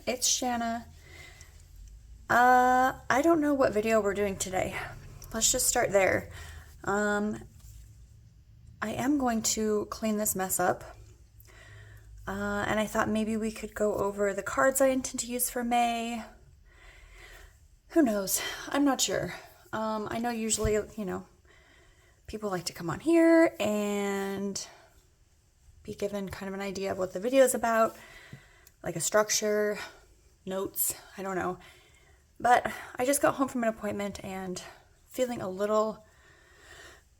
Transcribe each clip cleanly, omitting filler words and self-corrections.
it's Shanna. I don't know what video we're doing today. Let's just start there. I am going to clean this mess up. And I thought maybe we could go over the cards I intend to use for May. Who knows? I'm not sure. I know usually, people like to come on here and be given kind of an idea of what the video is about, like a structure, notes, I don't know. But I just got home from an appointment and feeling a little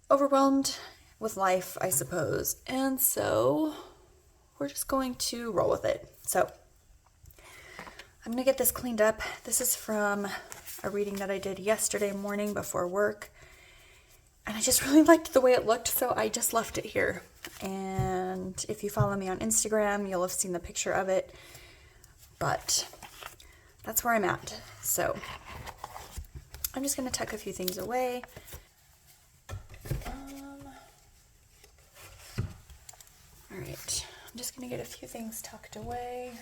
overwhelmed with life, I suppose. And so we're just going to roll with it. So I'm going to get this cleaned up. This is from a reading that I did yesterday morning before work. And I just really liked the way it looked, so I just left it here. And if you follow me on Instagram, you'll have seen the picture of it. But that's where I'm at. So I'm just going to tuck a few things away. All right, I'm just going to get a few things tucked away.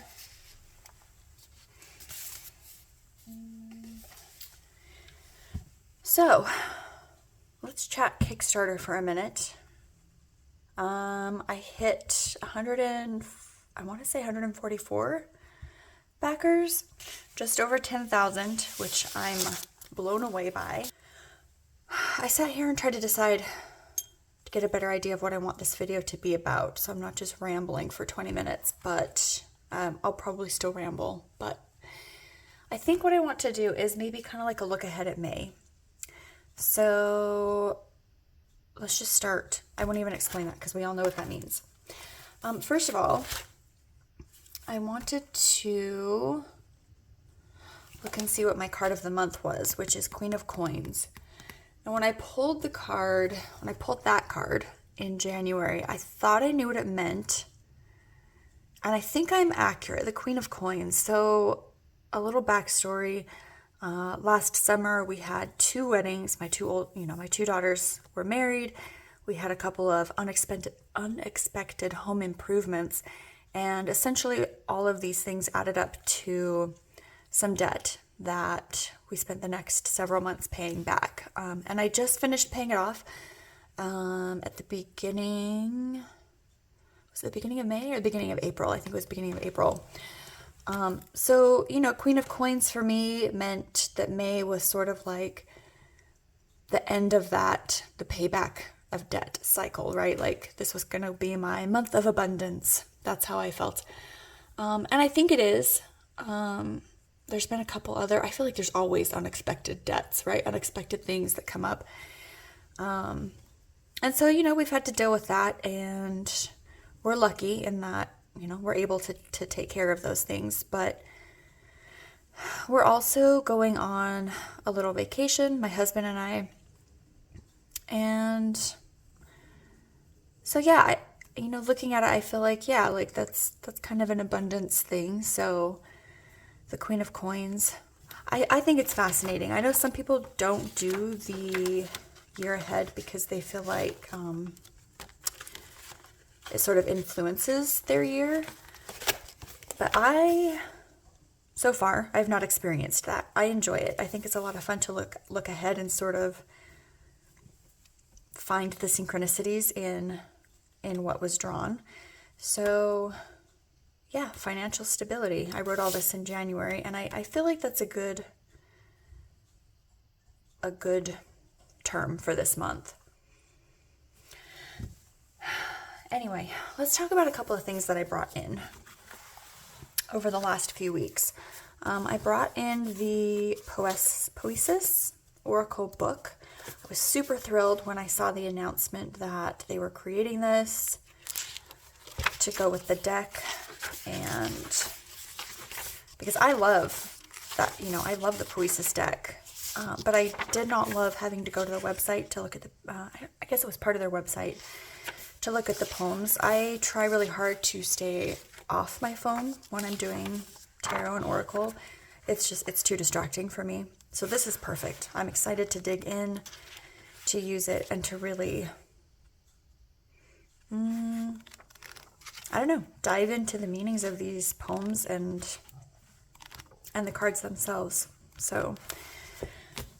So let's chat Kickstarter for a minute. I hit 144 backers, just over 10,000, which I'm blown away by. I sat here and tried to decide to get a better idea of what I want this video to be about, so I'm not just rambling for 20 minutes, but I'll probably still ramble. But I think what I want to do is maybe kind of like a look ahead at May. So let's just start. I won't even explain that because we all know what that means. First of all, I wanted to look and see what my card of the month was, which is Queen of Coins. And when I pulled that card in January, I thought I knew what it meant. And I think I'm accurate, the Queen of Coins. So a little backstory. Last summer we had 2 weddings. My two daughters were married. We had a couple of unexpected home improvements, and essentially all of these things added up to some debt that we spent the next several months paying back. And I just finished paying it off at the beginning. Was it the beginning of May or the beginning of April? I think it was beginning of April. So, Queen of Coins for me meant that May was sort of like the end of the payback of debt cycle, right? Like this was going to be my month of abundance. That's how I felt. And I think it is. There's been a couple other, I feel like there's always unexpected debts, right? Unexpected things that come up. And so, we've had to deal with that, and we're lucky in that we're able to take care of those things, but we're also going on a little vacation, my husband and I. And so, yeah, looking at it, I feel like, yeah, like that's kind of an abundance thing. So the Queen of Coins, I think it's fascinating. I know some people don't do the year ahead because they feel like, it sort of influences their year. But so far, I've not experienced that. I enjoy it. I think it's a lot of fun to look ahead and sort of find the synchronicities in what was drawn. So, yeah, financial stability. I wrote all this in January, and I feel like that's a good term for this month. Anyway, let's talk about a couple of things that I brought in over the last few weeks. I brought in the Poesis Oracle book. I was super thrilled when I saw the announcement that they were creating this to go with the deck, and because I love that, I love the Poesis deck, but I did not love having to go to the website to look at I guess it was part of their website, to look at the poems. I try really hard to stay off my phone when I'm doing tarot and oracle. It's too distracting for me. So this is perfect. I'm excited to dig in, to use it, and to really, I don't know, dive into the meanings of these poems and and the cards themselves. So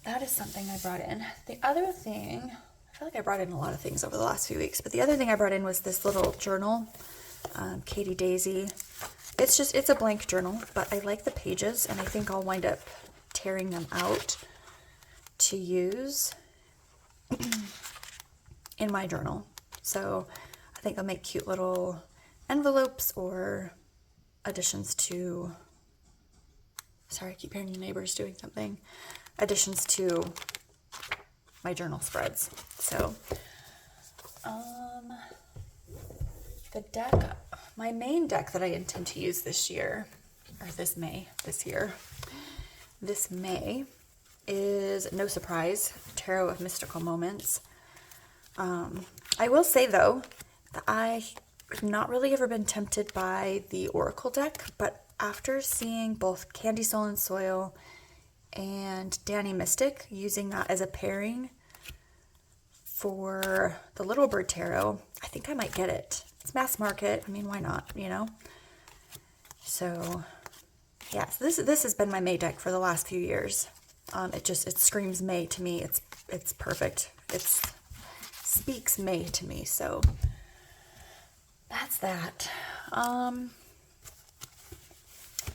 that is something I brought in. The other thing, I feel like I brought in a lot of things over the last few weeks, but the other thing I brought in was this little journal, Katie Daisy. It's a blank journal, but I like the pages, and I think I'll wind up tearing them out to use in my journal. So I think I'll make cute little envelopes or additions to, sorry, I keep hearing your neighbors doing something, additions to my journal spreads. So the deck, my main deck that I intend to use this year, or this May, is No Surprise, Tarot of Mystical Moments. I will say, though, that I've not really ever been tempted by the Oracle deck, but after seeing both Candy Soul and Soil and Danny Mystic using that as a pairing for the Little Bird Tarot, I think I might get it. It's mass market. I mean, why not, you know? So, yeah, so this has been my May deck for the last few years. It screams May to me. It's perfect. It speaks May to me. So that's that.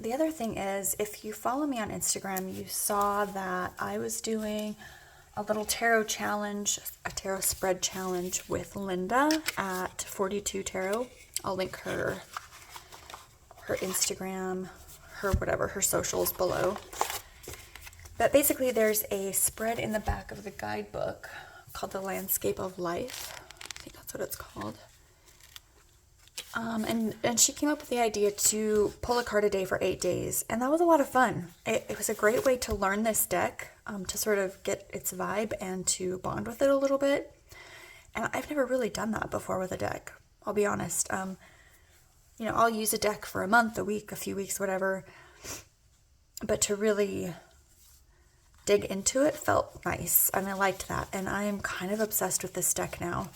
The other thing is, if you follow me on Instagram, you saw that I was doing a little tarot challenge, a tarot spread challenge with Linda at 42 Tarot. I'll link her Instagram, her socials below. But basically there's a spread in the back of the guidebook called The Landscape of Life. I think that's what it's called. And she came up with the idea to pull a card a day for 8 days, and that was a lot of fun. It was a great way to learn this deck, to sort of get its vibe and to bond with it a little bit. And I've never really done that before with a deck, I'll be honest. You know, I'll use a deck for a month, a week, a few weeks, whatever. But to really dig into it felt nice, and I liked that. And I'm kind of obsessed with this deck now.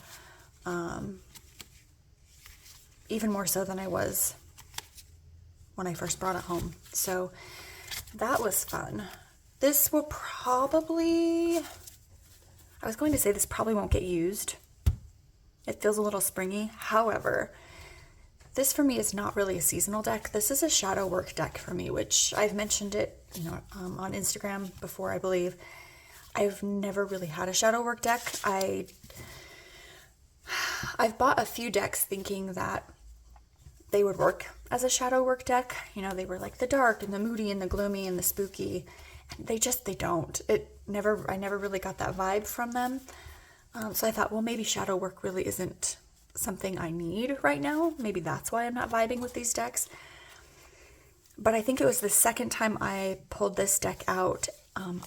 Even more so than I was when I first brought it home. So that was fun. This will probably, I was going to say this probably won't get used. It feels a little springy. However, this for me is not really a seasonal deck. This is a shadow work deck for me, which I've mentioned it, you know, on Instagram before, I believe. I've never really had a shadow work deck. I've bought a few decks thinking that they would work as a shadow work deck. You know, they were like the dark and the moody and the gloomy and the spooky. And they don't. I never really got that vibe from them. So I thought, well, maybe shadow work really isn't something I need right now. Maybe that's why I'm not vibing with these decks. But I think it was the second time I pulled this deck out,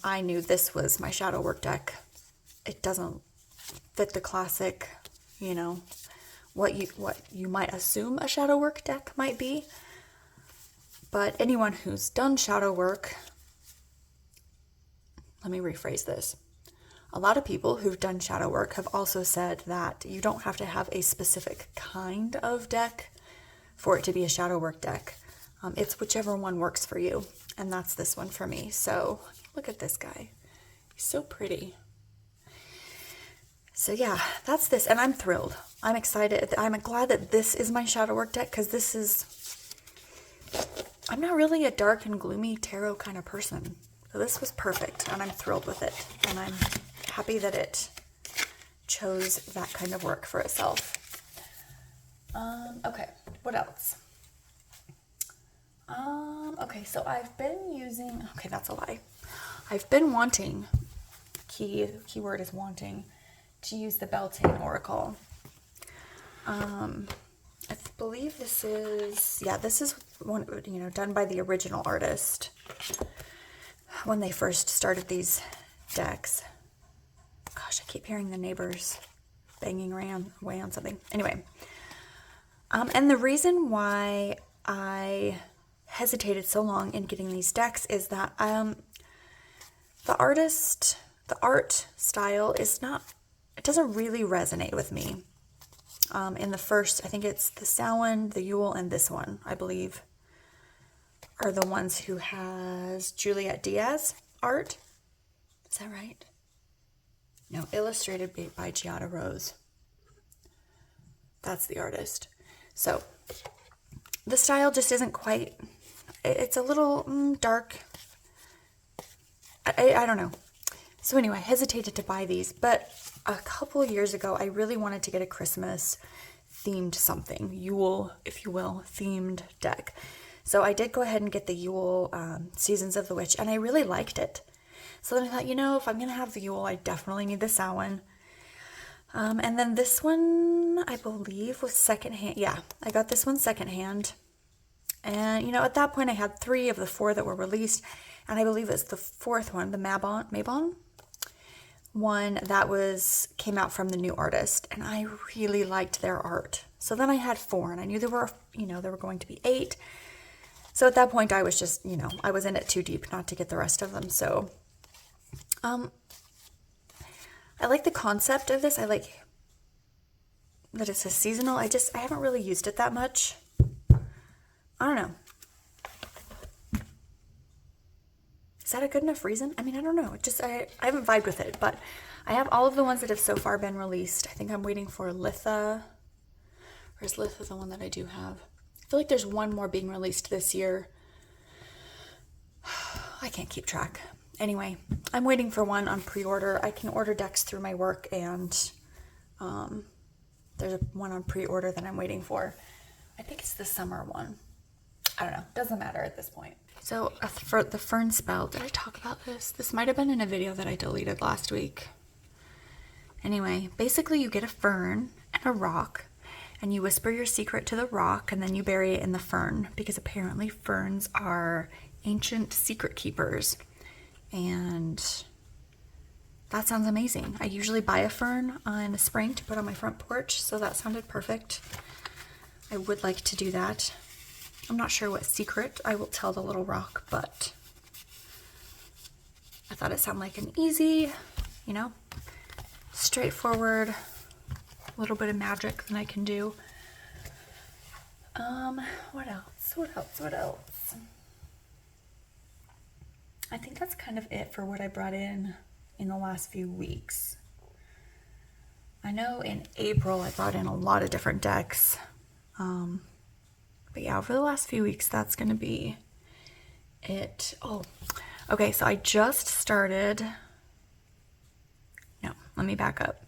I knew this was my shadow work deck. It doesn't fit the classic, you know, what you might assume a shadow work deck might be. But anyone who's done shadow work, let me rephrase this. A lot of people who've done shadow work have also said that you don't have to have a specific kind of deck for it to be a shadow work deck. It's whichever one works for you, and that's this one for me. So look at this guy. He's so pretty. So yeah, that's this, and I'm thrilled. I'm excited. I'm glad that this is my shadow work deck, because I'm not really a dark and gloomy tarot kind of person. So this was perfect, and I'm thrilled with it. And I'm happy that it chose that kind of work for itself. Okay, what else? Okay, so I've been using, okay, that's a lie. I've been wanting, keyword is wanting, to use the Beltane Oracle. I believe this is one, you know, done by the original artist when they first started these decks. Gosh, I keep hearing the neighbors banging away on something. Anyway, and the reason why I hesitated so long in getting these decks is that the art style is not, it doesn't really resonate with me. In the first, I think it's the Samhain, the Yule, and this one, I believe. are the ones who has Juliet Diaz art. Is that right? No, illustrated by Giada Rose. That's the artist. So the style just isn't quite, it's a little dark. I don't know. So anyway, I hesitated to buy these, but a couple of years ago, I really wanted to get a Christmas themed something, Yule, if you will, themed deck. So I did go ahead and get the Yule Seasons of the Witch, and I really liked it. So then I thought, if I'm going to have the Yule, I definitely need the Samhain. And then this one, I believe, was secondhand. Yeah, I got this one secondhand. And, at that point, I had 3 of the 4 that were released. And I believe it's the 4th one, the Mabon one that came out from the new artist. And I really liked their art. So then I had 4, and I knew there were going to be 8. So at that point, I was just, I was in it too deep not to get the rest of them. So, I like the concept of this. I like that it's a seasonal. I haven't really used it that much. I don't know. Is that a good enough reason? I mean, I don't know. I haven't vibed with it, but I have all of the ones that have so far been released. I think I'm waiting for Litha. Or is Litha the one that I do have? I feel like there's one more being released this year. I can't keep track. Anyway, I'm waiting for one on pre-order. I can order decks through my work, and there's one on pre-order that I'm waiting for. I think it's the summer one. I don't know. Doesn't matter at this point. So for the fern spell, did I talk about this? This might have been in a video that I deleted last week. Anyway, basically you get a fern and a rock, and you whisper your secret to the rock, and then you bury it in the fern, because apparently ferns are ancient secret keepers. And that sounds amazing. I usually buy a fern in the spring to put on my front porch, so that sounded perfect. I would like to do that. I'm not sure what secret I will tell the little rock, but I thought it sounded like an easy, straightforward little bit of magic that I can do. What else? I think that's kind of it for what I brought in the last few weeks. I know in April I brought in a lot of different decks. But yeah, over the last few weeks, that's going to be it. Oh, okay, so I just started. No, let me back up.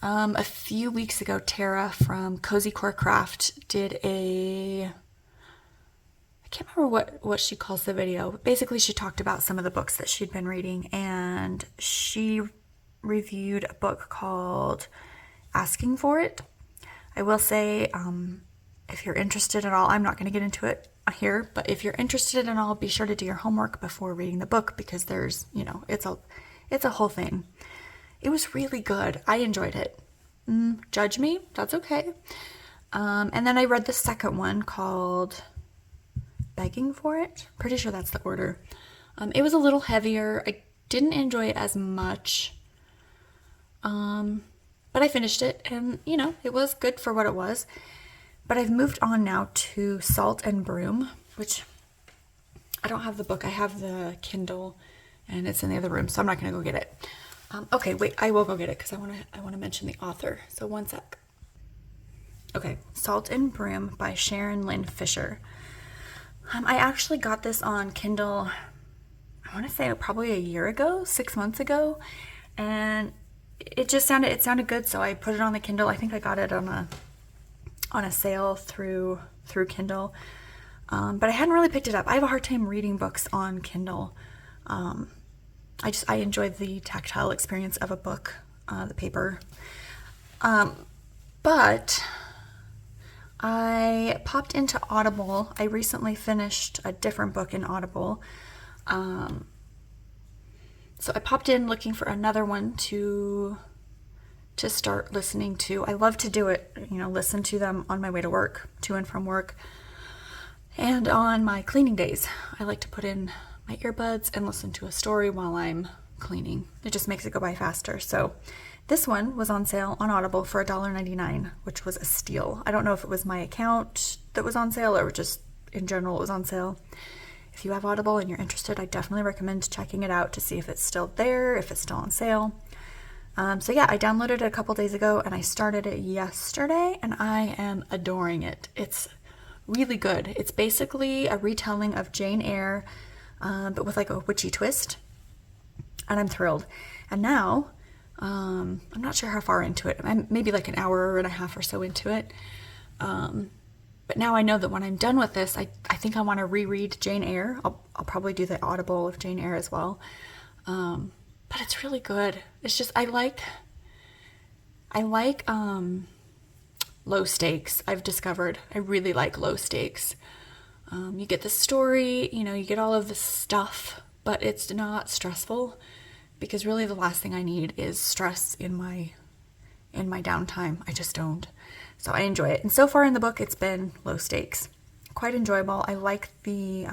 A few weeks ago, Tara from Cozy Core Craft did I can't remember what she calls the video. But basically, she talked about some of the books that she'd been reading, and she reviewed a book called Asking for It. I will say, if you're interested at all, I'm not going to get into it here, but if you're interested at all, be sure to do your homework before reading the book, because there's, it's a whole thing. It was really good. I enjoyed it. Judge me, that's okay. And then I read the second one called Begging for It. Pretty sure that's the order. It was a little heavier. I didn't enjoy it as much. But I finished it, and it was good for what it was. But I've moved on now to Salt and Broom, which I don't have the book. I have the Kindle, and it's in the other room, so I'm not going to go get it. Okay, wait, I will go get it because I want to mention the author. So one sec. Okay, Salt and Broom by Sharon Lynn Fisher. I actually got this on Kindle, I want to say probably a year ago, 6 months ago, and it sounded good, so I put it on the Kindle. I think I got it on a sale through Kindle, but I hadn't really picked it up. I have a hard time reading books on Kindle. I enjoy the tactile experience of a book, the paper. But I popped into Audible. I recently finished a different book in Audible. So I popped in looking for another one to start listening to. I love to do it, listen to them on my way to work, to and from work. And on my cleaning days, I like to put in my earbuds and listen to a story while I'm cleaning. It just makes it go by faster. So this one was on sale on Audible for $1.99, which was a steal. I don't know if it was my account that was on sale or just in general it was on sale. if you have Audible and you're interested, I definitely recommend checking it out to see if it's still there, if it's still on sale. So yeah, I downloaded it a couple days ago and I started it yesterday and I am adoring it. It's really good. It's basically a retelling of Jane Eyre, but with like a witchy twist, and I'm thrilled. And now, I'm not sure how far into it. I'm maybe like an hour and a half or so into it. But now I know that when I'm done with this, I think I want to reread Jane Eyre. I'll probably do the Audible of Jane Eyre as well. But it's really good. It's just, I like low stakes. I've discovered I really like low stakes. You get the story, you get all of the stuff, but it's not stressful, because really the last thing I need is stress in my downtime. I just don't. So I enjoy it. And so far in the book, it's been low stakes. Quite enjoyable. I like the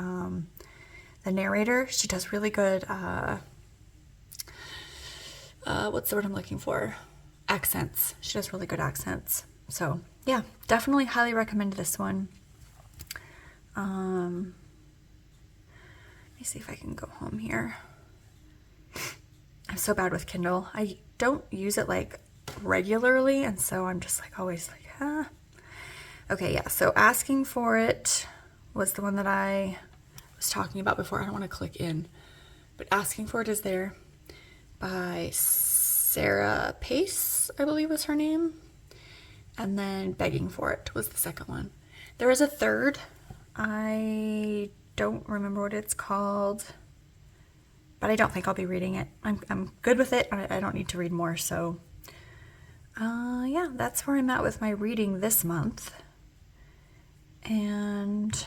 narrator. She does really good, what's the word I'm looking for? Accents. She does really good accents. So yeah, definitely highly recommend this one. Let me see if I can go home here. I'm so bad with Kindle. I don't use it like regularly, and so I'm just like always like, Okay, yeah, so Asking for It was the one that I was talking about before. I don't want to click in, but Asking for It is there by Sarah Pace, I believe was her name. And then Begging for It was the second one. There is a third. I don't remember what it's called, but I don't think I'll be reading it. I'm good with it. I don't need to read more. So yeah, that's where I'm at with my reading this month. And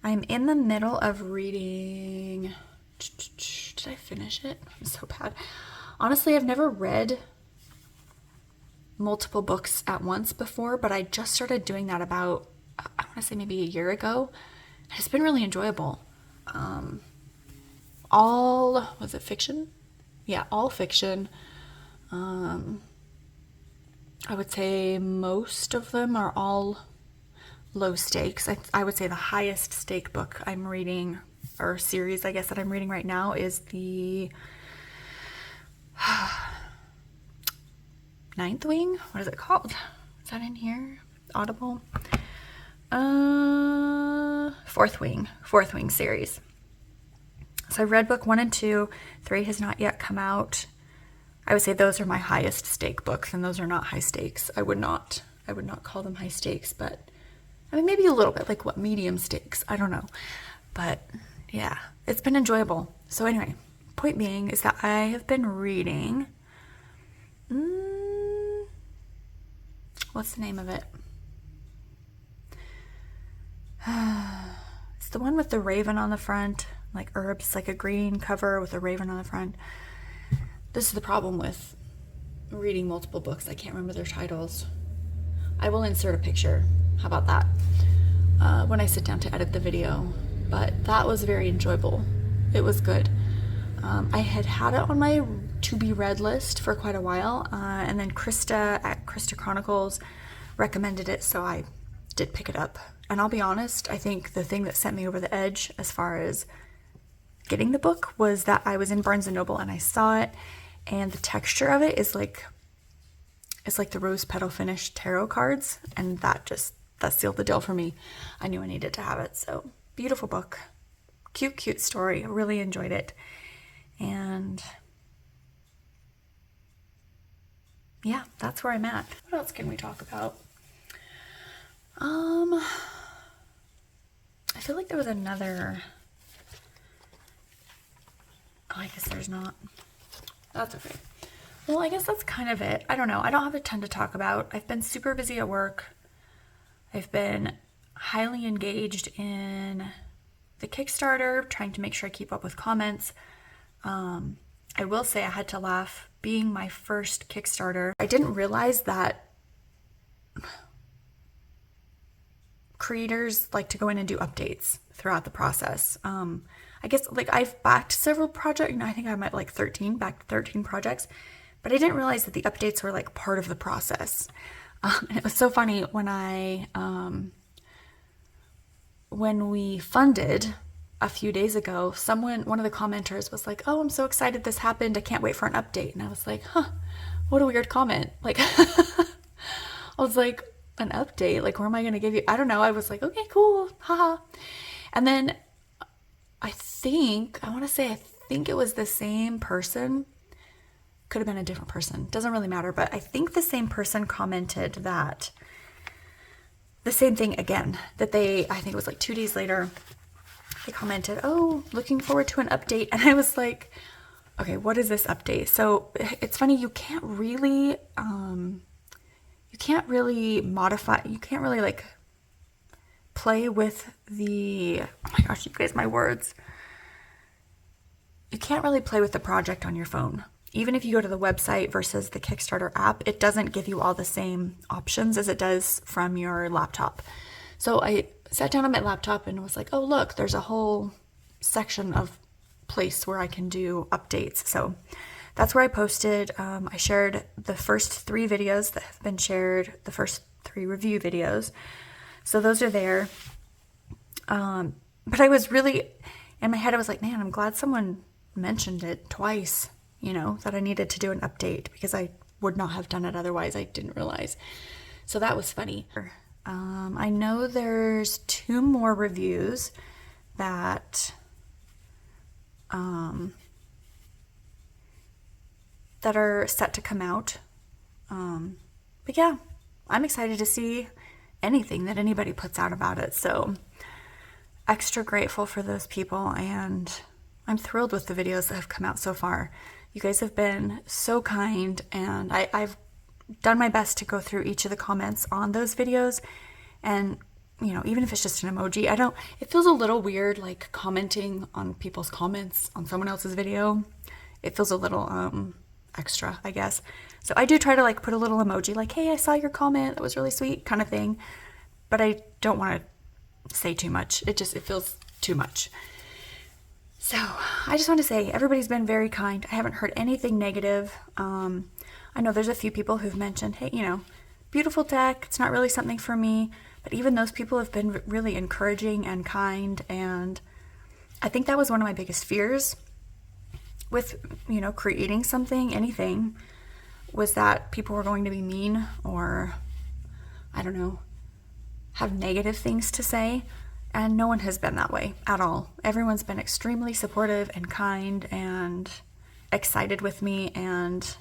I'm in the middle of reading. Did I finish it? I'm so bad. Honestly, I've never read multiple books at once before, but I just started doing that about, I want to say maybe a year ago. It's been really enjoyable. Was it fiction? Yeah, all fiction. I would say most of them are all low stakes. I would say the highest stake book I'm reading, or series I guess that I'm reading right now, is the Ninth Wing? What is it called? Is that in here? Audible? Fourth Wing series. So I read book 1 and 2. 3 has not yet come out. I would say those are my highest stake books, and those are not high stakes. I would not call them high stakes, but I mean, maybe a little bit, like what, medium stakes? I don't know. But yeah, it's been enjoyable. So anyway, point being is that I have been reading, what's the name of it? It's the one with the raven on the front, like herbs, like a green cover with a raven on the front. This is the problem with reading multiple books. I can't remember their titles. I will insert a picture. How about that? When I sit down to edit the video. But that was very enjoyable. It was good. I had it on my to be read list for quite a while, and then Krista at Krista Chronicles recommended it, so I did pick it up. And I'll be honest, I think the thing that sent me over the edge as far as getting the book was that I was in Barnes & Noble and I saw it, and the texture of it is like, it's like the rose petal finish tarot cards, and that sealed the deal for me. I knew I needed to have it. So beautiful book, cute story. I really enjoyed it. And yeah, that's where I'm at. What else can we talk about? I feel like there was another. Oh, I guess there's not. That's okay. Well, I guess that's kind of it. I don't know. I don't have a ton to talk about. I've been super busy at work. I've been highly engaged in the Kickstarter, trying to make sure I keep up with comments. I will say I had to laugh. Being my first Kickstarter, I didn't realize that creators like to go in and do updates throughout the process. I guess like I've backed several projects. I think I'm at like 13 projects, but I didn't realize that the updates were like part of the process. And it was so funny when we funded a few days ago, one of the commenters was like, "Oh, I'm so excited this happened. I can't wait for an update." And I was like, "Huh, what a weird comment." Like, I was like, "An update? Like, where am I going to give you?" I don't know. I was like, "Okay, cool. Haha." And then I think it was the same person. Could have been a different person. Doesn't really matter. But I think the same person commented that the same thing again, I think it was like 2 days later, they commented, "Oh, looking forward to an update." And I was like, okay, what is this update? So it's funny, you can't really modify, you can't really like play with oh my gosh, you guys, my words. You can't really play with the project on your phone. Even if you go to the website versus the Kickstarter app, it doesn't give you all the same options as it does from your laptop. So I sat down on my laptop and was like, oh, look, there's a whole section of place where I can do updates. So that's where I posted. I shared the first 3 videos that have been shared, the first 3 review videos. So those are there. But I was really, in my head, I was like, man, I'm glad someone mentioned it twice, that I needed to do an update, because I would not have done it otherwise. I didn't realize. So that was funny. I know there's 2 more reviews that are set to come out. But yeah, I'm excited to see anything that anybody puts out about it. So extra grateful for those people, and I'm thrilled with the videos that have come out so far. You guys have been so kind, and I've done my best to go through each of the comments on those videos. And, even if it's just an emoji, it feels a little weird, like commenting on people's comments on someone else's video. It feels a little extra, I guess. So I do try to like put a little emoji, like, hey, I saw your comment, that was really sweet, kind of thing. But I don't want to say too much. It feels too much. So I just want to say everybody's been very kind. I haven't heard anything negative. I know there's a few people who've mentioned, hey, beautiful deck, it's not really something for me. But even those people have been really encouraging and kind. And I think that was one of my biggest fears with, creating something, anything, was that people were going to be mean or, I don't know, have negative things to say. And no one has been that way at all. Everyone's been extremely supportive and kind and excited with me. And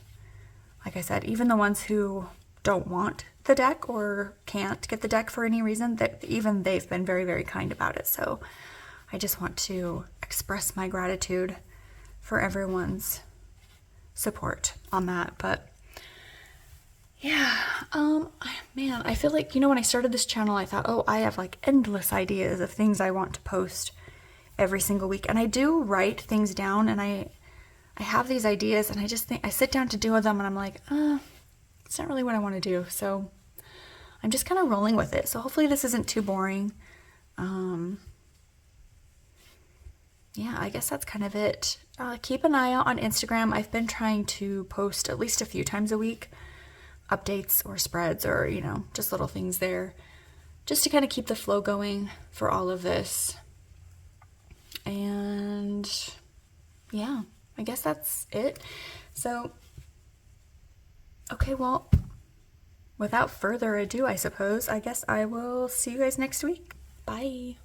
like I said, even the ones who don't want the deck or can't get the deck for any reason, even they've been very, very kind about it. So I just want to express my gratitude for everyone's support on that. But yeah, man, I feel like, when I started this channel, I thought, oh, I have like endless ideas of things I want to post every single week. And I do write things down, and I have these ideas, and I just think, I sit down to do them, and I'm like, it's not really what I want to do. So I'm just kind of rolling with it. So hopefully this isn't too boring. Yeah, I guess that's kind of it. Keep an eye out on Instagram. I've been trying to post at least a few times a week, updates or spreads or, just little things there, just to kind of keep the flow going for all of this. And yeah, I guess that's it. So, okay, well, without further ado, I suppose, I guess I will see you guys next week. Bye.